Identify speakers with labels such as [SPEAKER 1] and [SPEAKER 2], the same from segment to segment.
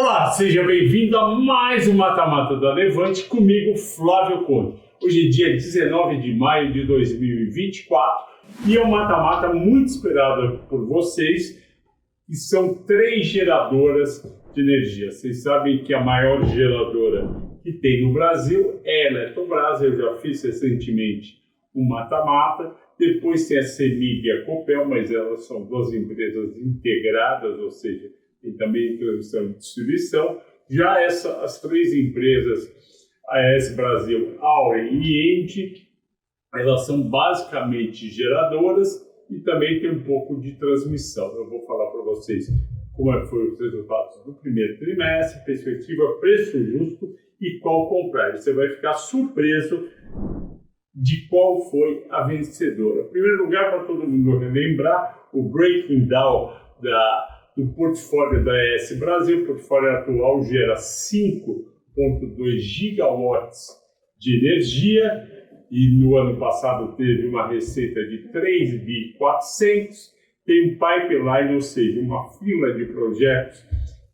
[SPEAKER 1] Olá, seja bem-vindo a mais um Mata-Mata da Levante, comigo, Flávio Conde. Hoje é dia 19 de maio de 2024 e é um mata-mata muito esperado por vocês, que são 3 geradoras de energia. Vocês sabem que a maior geradora que tem no Brasil é a Eletrobras. Eu já fiz recentemente um mata-mata. Depois tem a CEMIG e a Copel, mas elas são 2 empresas integradas, ou seja, tem também transmissão e distribuição. Já as 3 empresas, a AES Brasil, Auren e ENGIE, elas são basicamente geradoras e também tem um pouco de transmissão. Eu vou falar para vocês como foram os resultados do primeiro trimestre, perspectiva, preço justo e qual comprar. Você vai ficar surpreso de qual foi a vencedora. Em primeiro lugar, para todo mundo relembrar, o breaking down do portfólio da AES Brasil. O portfólio atual gera 5,2 gigawatts de energia e no ano passado teve uma receita de 3.400. Tem um pipeline, ou seja, uma fila de projetos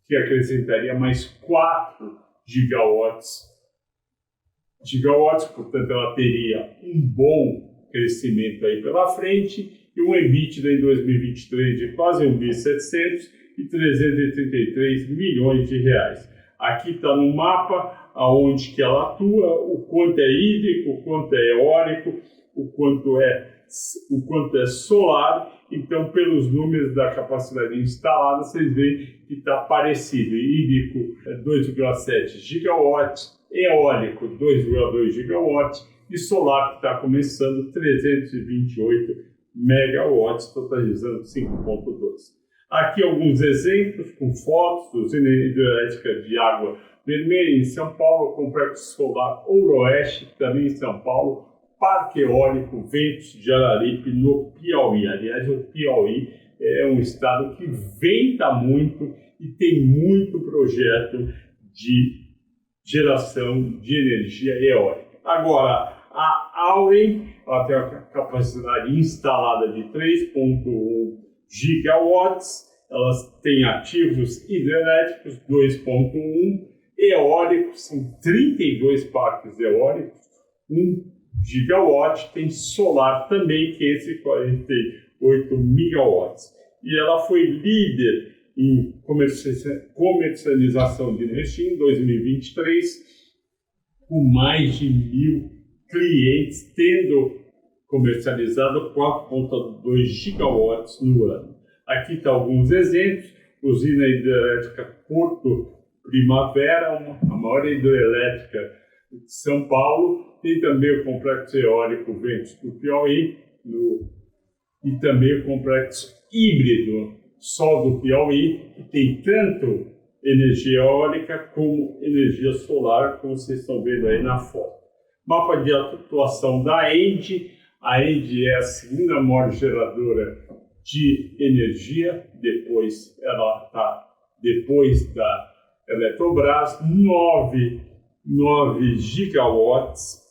[SPEAKER 1] que acrescentaria mais 4 gigawatts, portanto ela teria um bom crescimento aí pela frente e um EBITDA em 2023 de quase 1.700 e 333 milhões de reais. Aqui está no mapa aonde que ela atua, o quanto é hídrico, o quanto é eólico, o quanto é solar. Então, pelos números da capacidade instalada, vocês veem que está parecido. Hídrico é 2,7 gigawatts, eólico 2,2 gigawatts e solar que está começando 328 megawatts, totalizando 5,2. Aqui alguns exemplos com fotos da usina hidrelétrica de Água Vermelha em São Paulo, Complexo Solar Ouro-Oeste, também em São Paulo, Parque Eólico Ventos de Araripe, no Piauí. Aliás, o Piauí é um estado que venta muito e tem muito projeto de geração de energia eólica. Agora, a Auren, ela tem uma capacidade instalada de 3,1 gigawatts, elas têm ativos hidrelétricos 2,1, eólicos, são 32 parques eólicos, 1 gigawatt, tem solar também, 548 megawatts. E ela foi líder em comercialização de energia em 2023, com mais de 1.000 clientes, tendo comercializado 4,2 gigawatts no ano. Aqui estão alguns exemplos: usina hidrelétrica Porto Primavera, a maior hidrelétrica de São Paulo. Tem também o complexo eólico Ventos do Piauí e também o complexo híbrido Sol do Piauí, que tem tanto energia eólica como energia solar, como vocês estão vendo aí na foto. Mapa de atuação da ENGIE. A ENGIE é a segunda maior geradora de energia, depois da Eletrobras, 9 gigawatts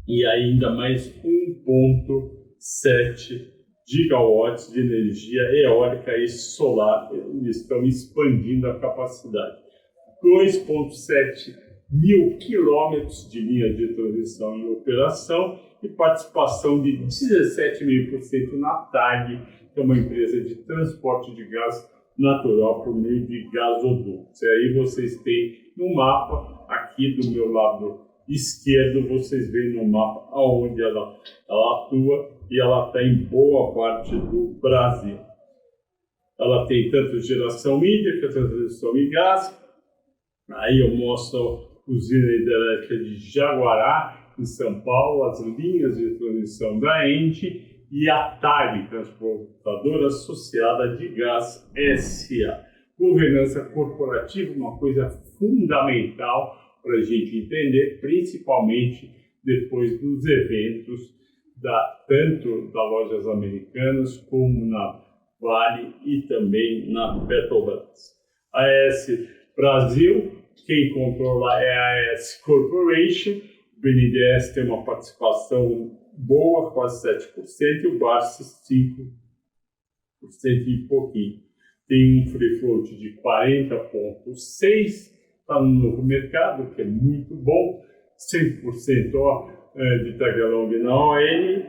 [SPEAKER 1] e ainda mais 1,7 gigawatts de energia eólica e solar. Eles estão expandindo a capacidade. 2,7 mil quilômetros de linha de transmissão em operação e participação de 17,5% na TAG, que é uma empresa de transporte de gás natural por meio de gasodutos. E aí vocês têm no mapa, aqui do meu lado esquerdo, vocês veem no mapa aonde ela atua e ela está em boa parte do Brasil. Ela tem tanto geração hídrica, transmissão e gás. Aí eu mostro a usina hidrelétrica de Jaguará, em São Paulo, as linhas de transmissão da ENGIE e a TAG, Transportadora Associada de Gás S.A. Governança corporativa, uma coisa fundamental para a gente entender, principalmente depois dos eventos tanto das lojas americanas como na Vale e também na Petrobras. A AES Brasil, quem controla é a AES Corporation. O BNDES tem uma participação boa, quase 7%, e o Barsi 5% e pouquinho. tem um free float de 40,6, está no novo mercado, que é muito bom, 100% de tag along na ON,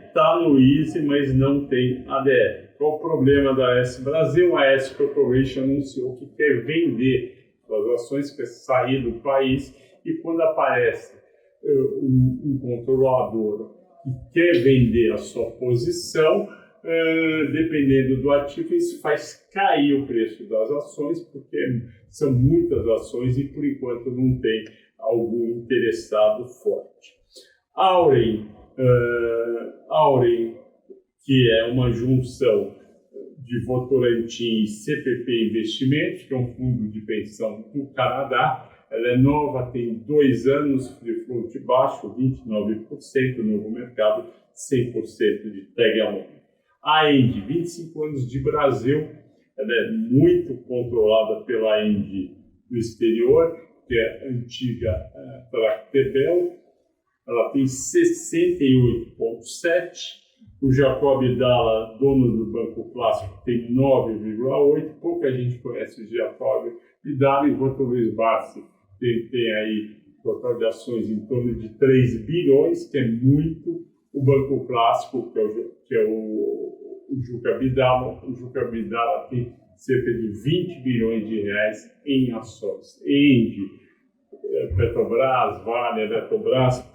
[SPEAKER 1] está no Easy, mas não tem ADR. Qual o problema da AS Brasil? A AS Corporation anunciou que quer vender as ações, quer sair do país, e quando aparece um controlador que quer vender a sua posição, dependendo do ativo, isso faz cair o preço das ações, porque são muitas ações e, por enquanto, não tem algum interessado forte. Auren, que é uma junção de Votorantim e CPP Investimentos, que é um fundo de pensão do Canadá. Ela é nova, tem 2 anos, free float baixo, 29%, novo mercado, 100% de tag along. A Engie, 25 anos de Brasil, ela é muito controlada pela Engie do exterior, que é antiga Tractebel. Ela tem 68,7%. O Jacob Dalla, dono do Banco Clássico, tem 9,8%. Pouca gente conhece o Jacob Dalla, enquanto o Luiz Barsi tem aí total de ações em torno de 3 bilhões, que é muito. O Banco Clássico, que é o Jacob Dalla, tem cerca de 20 bilhões de reais em ações. Engie, Petrobras, Vale, Eletrobras,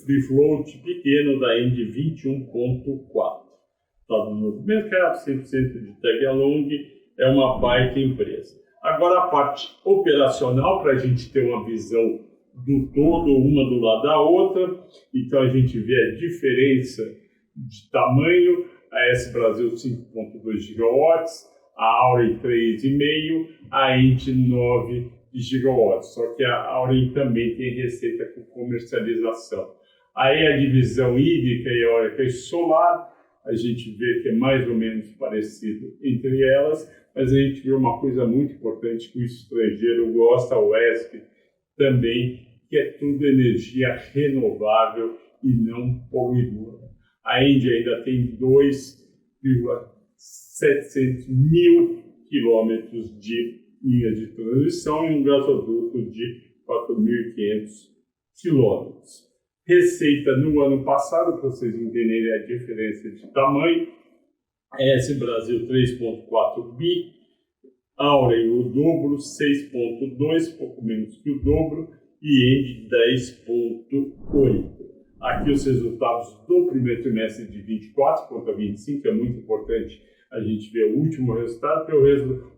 [SPEAKER 1] free float pequeno da Engie 21,4%. Está no novo mercado, 100% de tag along, é uma baita empresa. Agora a parte operacional, para a gente ter uma visão do todo, uma do lado da outra. Então a gente vê a diferença de tamanho, a AS Brasil 5,2 gigawatts, a Auren 3,5, a Engie 9 gigawatts, só que a Auren também tem receita com comercialização. Aí a divisão hídrica, eólica e solar, a gente vê que é mais ou menos parecido entre elas, mas a gente vê uma coisa muito importante que o estrangeiro gosta, o ESP também, que é tudo energia renovável e não poluidora. A Índia ainda tem 2,700 mil quilômetros de linha de transição e um gasoduto de 4.500 quilômetros. Receita no ano passado, para vocês entenderem a diferença de tamanho, AS Brasil 3,4 bi, Auren o dobro, 6,2, pouco menos que o dobro, e Engie 10,8. Aqui os resultados do primeiro trimestre de 24 contra 25, é muito importante a gente ver o último resultado, porque o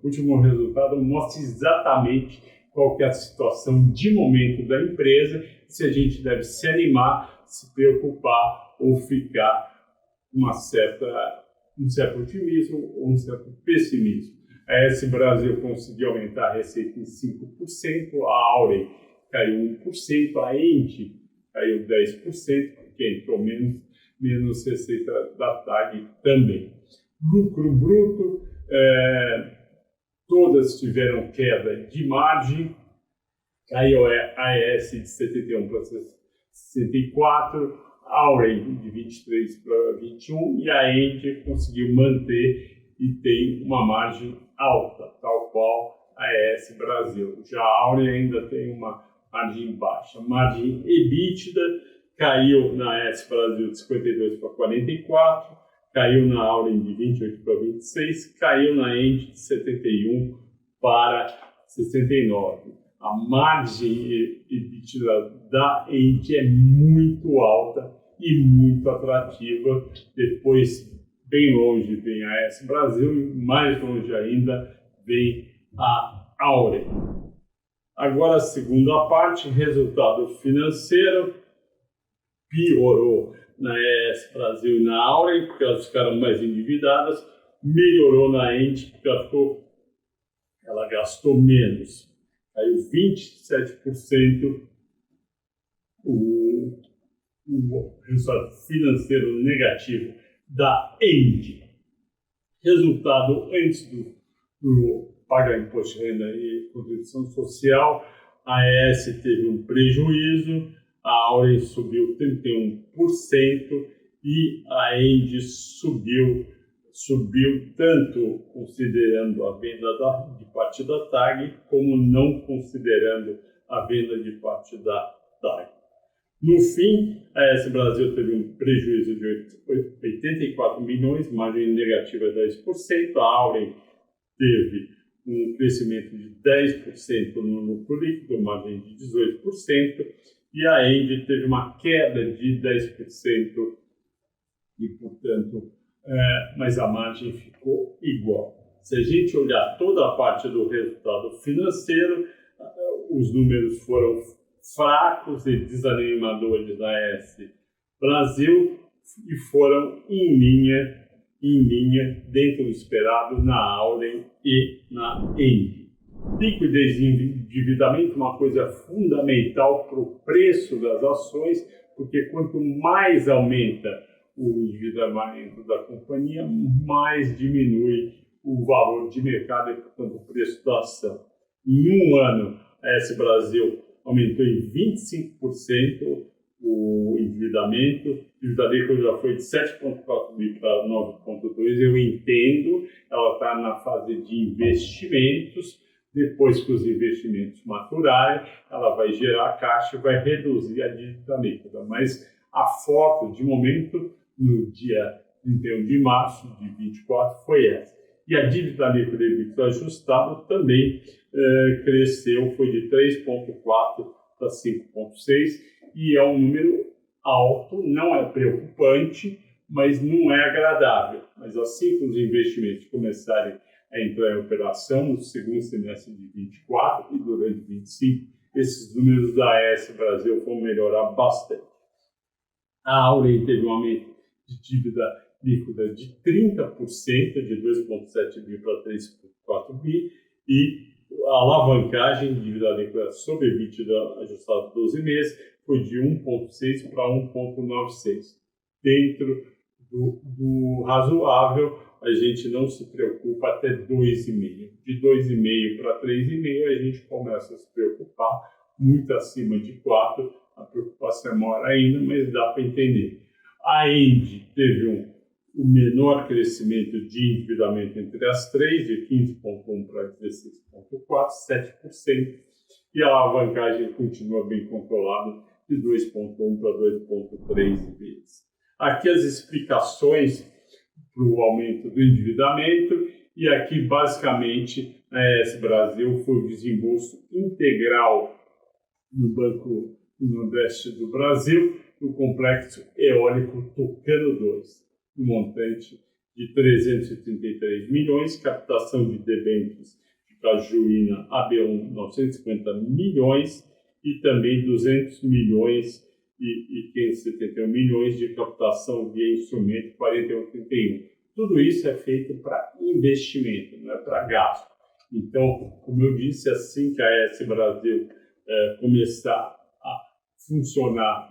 [SPEAKER 1] último resultado mostra exatamente qual que é a situação de momento da empresa, se a gente deve se animar, se preocupar ou ficar com um certo otimismo ou um certo pessimismo. A AS Brasil conseguiu aumentar a receita em 5%, a Auren caiu 1%, a Engie caiu 10%, porque entrou menos receita da TAG também. Lucro bruto, todas tiveram queda de margem, caiu a AES de 71 para 64, a Auren de 23 para 21 e a Engie conseguiu manter e tem uma margem alta, tal qual a AES Brasil. Já a Auren ainda tem uma margem baixa. Margem EBITDA caiu na AES Brasil de 52 para 44, caiu na Auren de 28 para 26, caiu na Engie de 71 para 69. A margem EBITDA da Engie é muito alta e muito atrativa. Depois, bem longe, vem a AES Brasil e mais longe ainda vem a Auren. Agora, a segunda parte, resultado financeiro, piorou na AES Brasil e na Auren, porque elas ficaram mais endividadas, melhorou na Engie, porque ela gastou menos, caiu 27% o resultado financeiro negativo da Engie. Resultado antes do pagar imposto de renda e contribuição social, a AES teve um prejuízo, a Auren subiu 31% e a Engie subiu subiu tanto considerando a venda de parte da TAG, como não considerando a venda de parte da TAG. No fim, a AES Brasil teve um prejuízo de 84 milhões, margem negativa de 10%, a Auren teve um crescimento de 10% no lucro líquido, margem de 18%, e a Engie teve uma queda de 10% e, portanto, mas a margem ficou igual. Se a gente olhar toda a parte do resultado financeiro, os números foram fracos e desanimadores da AES Brasil e foram em linha dentro do esperado na Auren e na Engie. Liquidez e endividamento é uma coisa fundamental para o preço das ações, porque quanto mais aumenta o endividamento da companhia, mais diminui o valor de mercado e, portanto, o preço da ação. Em um ano, a AES Brasil aumentou em 25% o endividamento, o dívida líquida já foi de 7,4 bi para 9,2. Eu entendo, ela está na fase de investimentos. Depois que os investimentos maturarem, ela vai gerar caixa e vai reduzir a dívida líquida. Mas a foto, de momento, no dia 31 de março de 2024, foi essa. E a dívida líquida e EBITDA ajustado também cresceu, foi de 3,4 para 5,6, e é um número alto, não é preocupante, mas não é agradável. Mas assim que os investimentos começarem a entrar em operação no segundo semestre de 2024 e durante 2025, esses números da AES Brasil vão melhorar bastante. A Auren teve um aumento de dívida líquida de 30%, de 2,7 bi para 3,4 bi, e a alavancagem de dívida líquida sobre EBITDA ajustado 12 meses foi de 1,6 para 1,96. Dentro do razoável, a gente não se preocupa até 2,5. De 2,5 para 3,5, a gente começa a se preocupar. Muito acima de 4, a preocupação é maior ainda, mas dá para entender. A Engie teve o menor crescimento de endividamento entre as três, de 15,1 para 16,4, 7%, e a alavancagem continua bem controlada, de 2,1 para 2,3 vezes. Aqui as explicações para o aumento do endividamento, e aqui basicamente a AES Brasil foi o desembolso integral no Banco do Nordeste do Brasil, no complexo eólico Tucano 2, no montante de 333 milhões, captação de debêntures de Cajuína AB1, 950 milhões, e também 200 milhões e 571 milhões de captação via instrumento 4131. Tudo isso é feito para investimento, não é para gasto. Então, como eu disse, assim que a AES Brasil começar a funcionar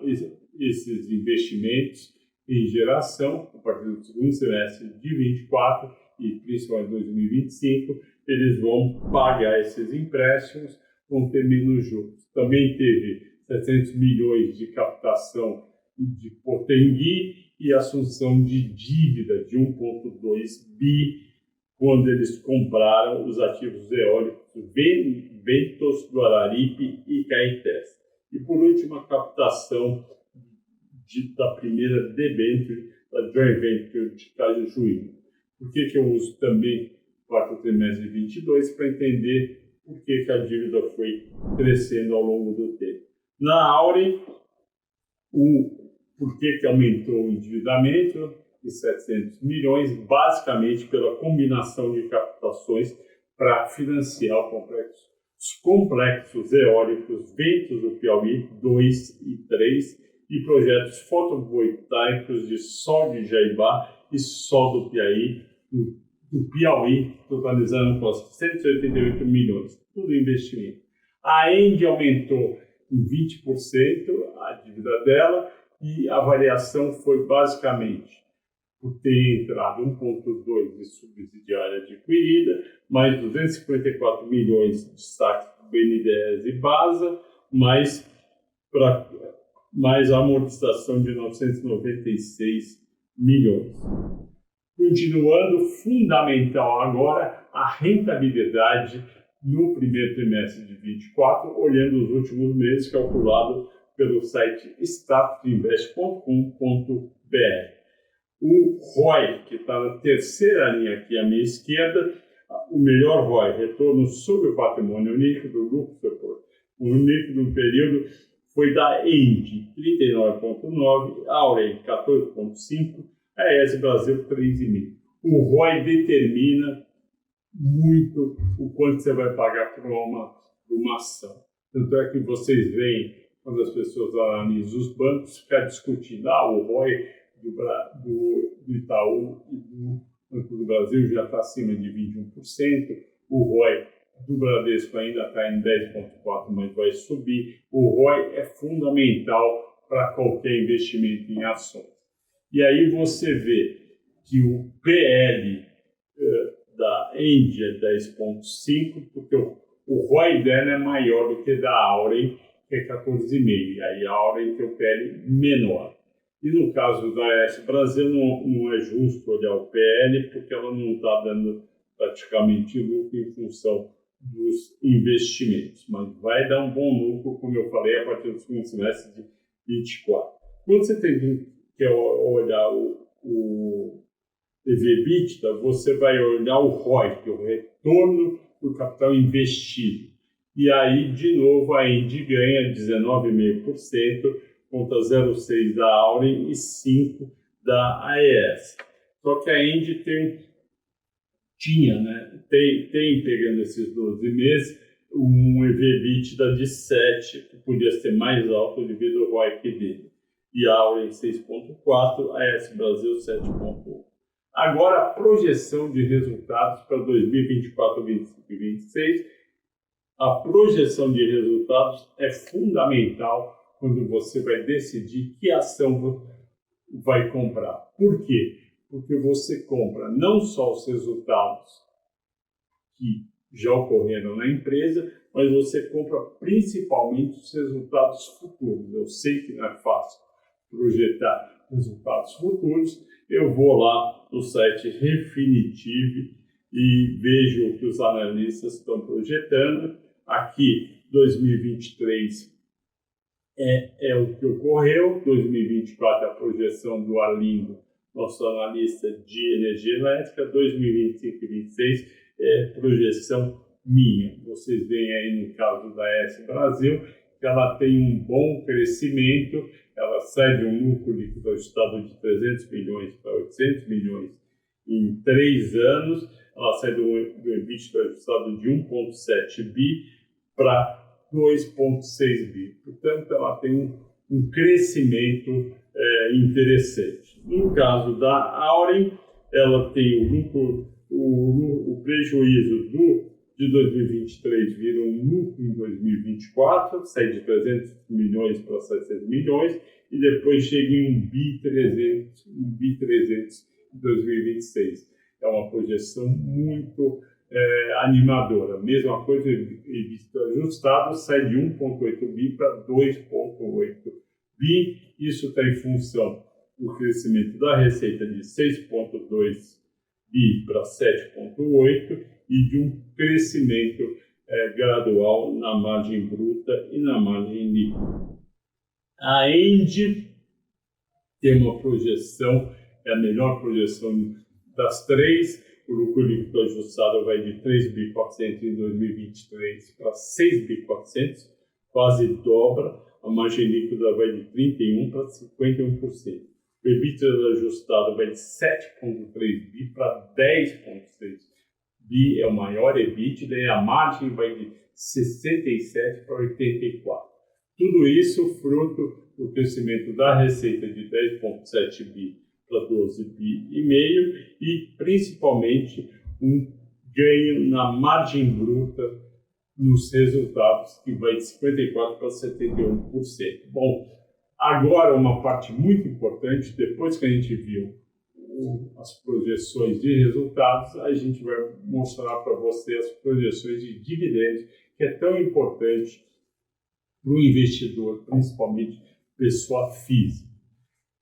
[SPEAKER 1] esses investimentos em geração, a partir do segundo semestre de 2024 e principalmente 2025, eles vão pagar esses empréstimos, vão ter menos juros. Também teve 700 milhões de captação de Potengui e assunção de dívida de 1,2 bi, quando eles compraram os ativos eólicos Ventos do Araripe e Caetés. E, por último, a captação da primeira debênture da Joint Venture de Cajuína. Por que eu uso também o quarto trimestre de 2022? Para entender por que a dívida foi crescendo ao longo do tempo. Na Auren, por que aumentou o endividamento de 700 milhões? Basicamente pela combinação de captações para financiar os complexos eólicos Ventos do Piauí 2 e 3 e projetos fotovoltaicos de Sol de Jaibá e Sol do Piauí, totalizando quase 188 milhões. Tudo investimento. A Engie aumentou em 20% a dívida dela, e a variação foi basicamente por ter entrado 1,2 de subsidiária adquirida, mais 254 milhões de destaque do BNDES e BASA, mais a amortização de 996 milhões. Continuando, fundamental agora a rentabilidade no primeiro trimestre de 24, olhando os últimos meses, calculado pelo site statusinvest.com.br. O ROI, que está na terceira linha aqui à minha esquerda, o melhor ROI, retorno sobre o patrimônio líquido, lucro o líquido no período, foi da Engie, 39,9%, Auren, 14,5%, a ES Brasil, 3,5%. O ROI determina muito o quanto você vai pagar por uma ação. Tanto é que vocês veem, quando as pessoas analisam os bancos, ficar discutindo, o ROI do Itaú e do Banco do Brasil já está acima de 21%, o ROI do Bradesco ainda está em 10,4%, mas vai subir. O ROI é fundamental para qualquer investimento em ações. E aí você vê que o PL da Engie é 10,5%, porque o ROI dela é maior do que da Auren, que é 14,5%. Aí a Auren tem o PL menor. E no caso da ES Brasil, não é justo olhar o PL, porque ela não está dando praticamente lucro em função dos investimentos. Mas vai dar um bom lucro, como eu falei, a partir do segundo semestre de 24. Quando você quer olhar o EV/EBITDA, você vai olhar o ROI, que é o retorno do capital investido. E aí, de novo, a Engie ganha 19,5%, contra 0,6% da Auren e 5% da AES. Só que a Engie tem pegando esses 12 meses, um EV/EBITDA de 7, que podia ser mais alto devido ao ROIC dele. E a Auren 6,4%, a AES Brasil 7,1%. Agora, a projeção de resultados para 2024, 2025 e 2026. A projeção de resultados é fundamental quando você vai decidir que ação vai comprar. Por quê? Porque você compra não só os resultados que já ocorreram na empresa, mas você compra principalmente os resultados futuros. Eu sei que não é fácil projetar resultados futuros. Eu vou lá no site Refinitiv e vejo o que os analistas estão projetando. Aqui, 2023 é o que ocorreu, 2024 é a projeção do Arlindo, nosso analista de energia elétrica, 2025 e 2026 é projeção minha. Vocês veem aí no caso da ES Brasil, que ela tem um bom crescimento, ela sai de um lucro líquido ajustado de 300 milhões para 800 milhões em 3 anos, ela sai do EBITDA ajustado de 1,7 bi para 2,6 bi. Portanto, ela tem um crescimento interessante. No caso da Auren, ela tem o prejuízo de 2023 vira um lucro em 2024, sai de 300 milhões para 700 milhões e depois chega em 1 bi 300 em 2026. É uma projeção muito animadora. Mesma coisa, EBITDA ajustado sai de 1,8 bi para 2,8 bi. Isso está em função do crescimento da receita de 6,2 bi para 7,8 e de um crescimento gradual na margem bruta e na margem líquida. A Engie tem uma projeção, é a melhor projeção das três. O lucro líquido ajustado vai de 3.400 em 2023 para 6.400, quase dobra. A margem líquida vai de 31% para 51%. O EBITDA ajustado vai de 7,3 bi para 10,6 bi, é o maior EBITDA, e a margem vai de 67% para 84%. Tudo isso fruto do crescimento da receita de 10,7 bi para 12 bi e meio e principalmente um ganho na margem bruta nos resultados que vai de 54% para 71%. Bom, agora uma parte muito importante, depois que a gente viu as projeções de resultados, a gente vai mostrar para você as projeções de dividendos, que é tão importante para o investidor, principalmente pessoa física.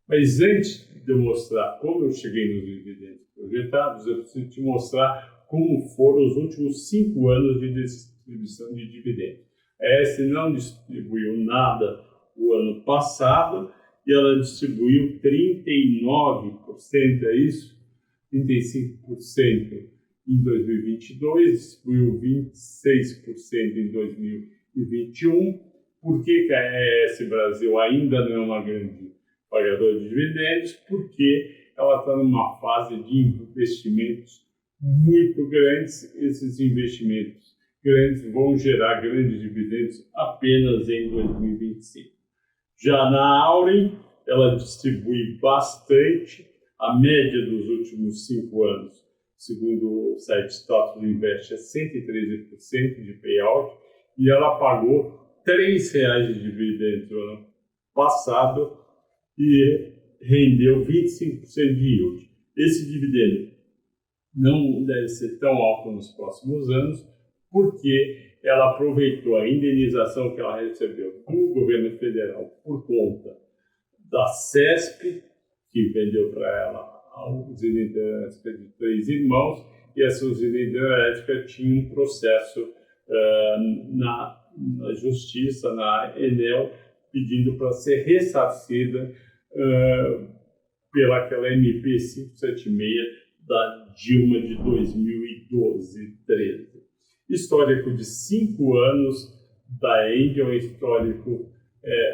[SPEAKER 1] Mas antes de eu mostrar como eu cheguei nos dividendos projetados, eu preciso te mostrar como foram os últimos 5 anos de distribuição de dividendos. A ES não distribuiu nada o ano passado e ela distribuiu 39%, é isso? 35% em 2022, distribuiu 26% em 2021. Por que a ES Brasil ainda não é uma grande pagadora de dividendos? Porque ela está numa fase de investimentos muito grandes. Esses investimentos grandes vão gerar grandes dividendos apenas em 2025. Já na Auren, ela distribui bastante. A média dos últimos 5 anos, segundo o site Status Invest, é 113% de payout, e ela pagou R$3 de dividendos no ano passado e rendeu 25% de yield. Esse dividendo não deve ser tão alto nos próximos anos, porque ela aproveitou a indenização que ela recebeu do governo federal por conta da CESP, que vendeu para ela a usina hidrelétrica de Três Irmãos, e essa usina hidrelétrica tinha um processo na Justiça, na Enel, pedindo para ser ressarcida pelaquela MP 576 da Dilma de 2012-13. Histórico de 5 anos da Engie, um histórico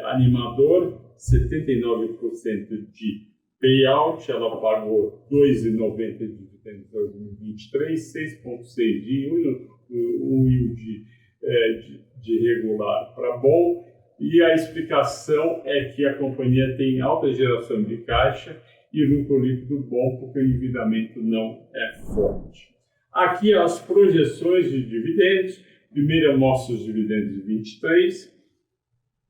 [SPEAKER 1] animador, 79% de payout, ela pagou R$2,90 de dividendos em 2023, 6,6 de yield, um yield de regular para bom, e a explicação é que a companhia tem alta geração de caixa e lucro líquido bom, porque o endividamento não é forte. Aqui as projeções de dividendos. Primeiro eu mostro os dividendos de 23,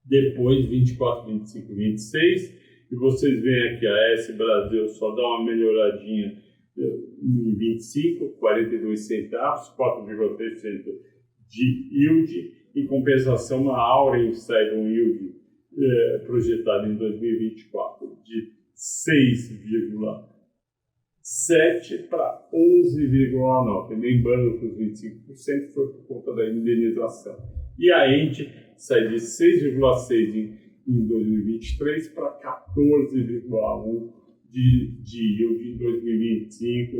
[SPEAKER 1] depois 24, 25, 26, e vocês veem aqui a ES Brasil só dá uma melhoradinha em 25, 42 centavos, 4,3% de yield. Em compensação, a Auren sai de um yield projetado em 2024 de 6,7 para 11,9. Lembrando que os 25% foi por conta da indenização. E a Engie sai de 6,6 em 2023 para 14,1 de yield em 2025,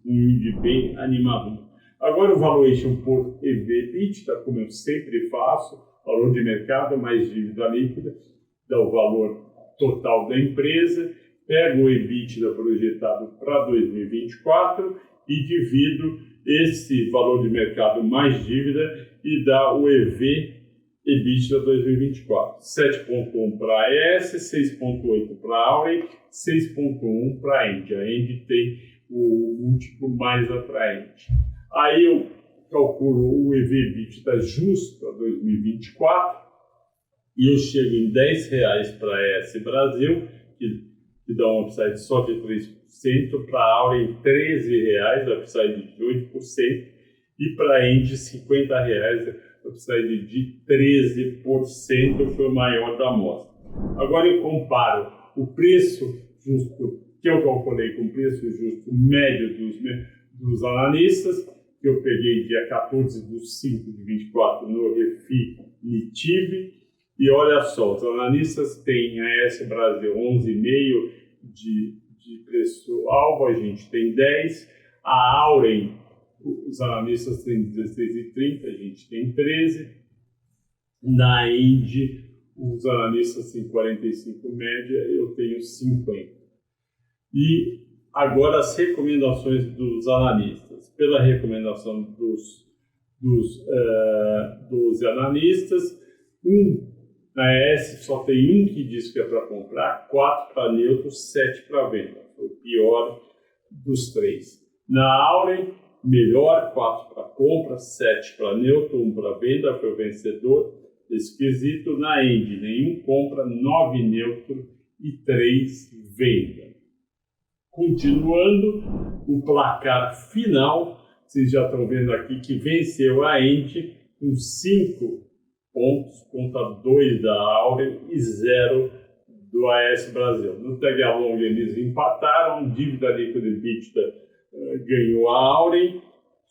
[SPEAKER 1] um yield bem animador. Agora o valuation por EV/EBITDA, como eu sempre faço, valor de mercado mais dívida líquida, dá o valor total da empresa, pego o EBITDA projetado para 2024 e divido esse valor de mercado mais dívida e dá o EV/EBITDA 2024. 7,1 para a ES, 6,8 para a Auren, 6,1 para a Engie. A Engie tem o múltiplo mais atraente. Aí eu calculo o EV/EBITDA justo para 2024 e eu chego em R$10 para a ES Brasil, que dá um upside só de 3%, para a Auren R$13, upside de 8%, e para a Engie R$50, upside de 13%, foi o maior da amostra. Agora eu comparo o preço justo que eu calculei com o preço justo médio dos analistas, que eu peguei dia 14/5/24 no Refinitiv, e olha só, os analistas têm a ES Brasil 11,5 de preço-alvo, a gente tem 10, a Auren, os analistas têm 16,30, a gente tem 13, na Engie, os analistas têm 45 média, eu tenho 50. E agora as recomendações dos analistas. Pela recomendação dos 12 analistas, na ES só tem um que diz que é para comprar, 4 para neutro, 7 para venda. Foi o pior dos 3. Na Auren, melhor, 4 para compra, 7 para neutro, 1 para venda, foi o vencedor desse quesito. Na Engie, nenhum compra, 9 neutro e 3 venda. Continuando, o placar final, vocês já estão vendo aqui que venceu a Engie com 5 pontos contra 2 da Auren e 0 do AES Brasil. No tag along eles empataram, dívida líquida EBITDA ganhou a Auren,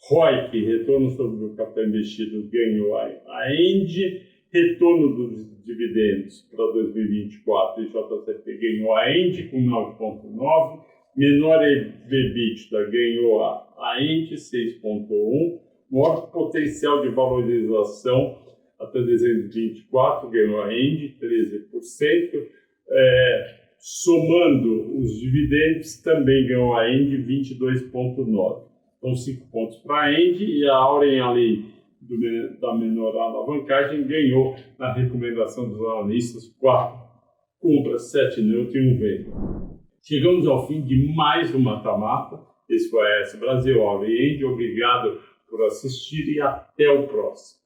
[SPEAKER 1] ROIC, retorno sobre o capital investido, ganhou a ENGIE, retorno dos dividendos para 2024, JCP ganhou a ENGIE com 9,9, menor EBITDA ganhou a ENGIE 6,1, maior potencial de valorização até dezembro de 2024 ganhou a ENGIE 13%, somando os dividendos também ganhou a ENGIE 22,9%. Então 5 pontos para a ENGIE e a Auren, além da menor alavancagem, ganhou na recomendação dos analistas 4 compras, 7 neutro e 1 venda. Chegamos ao fim de mais um mata-mata. Esse foi a AES Brasil, Auren e ENGIE. Obrigado por assistir e até o próximo.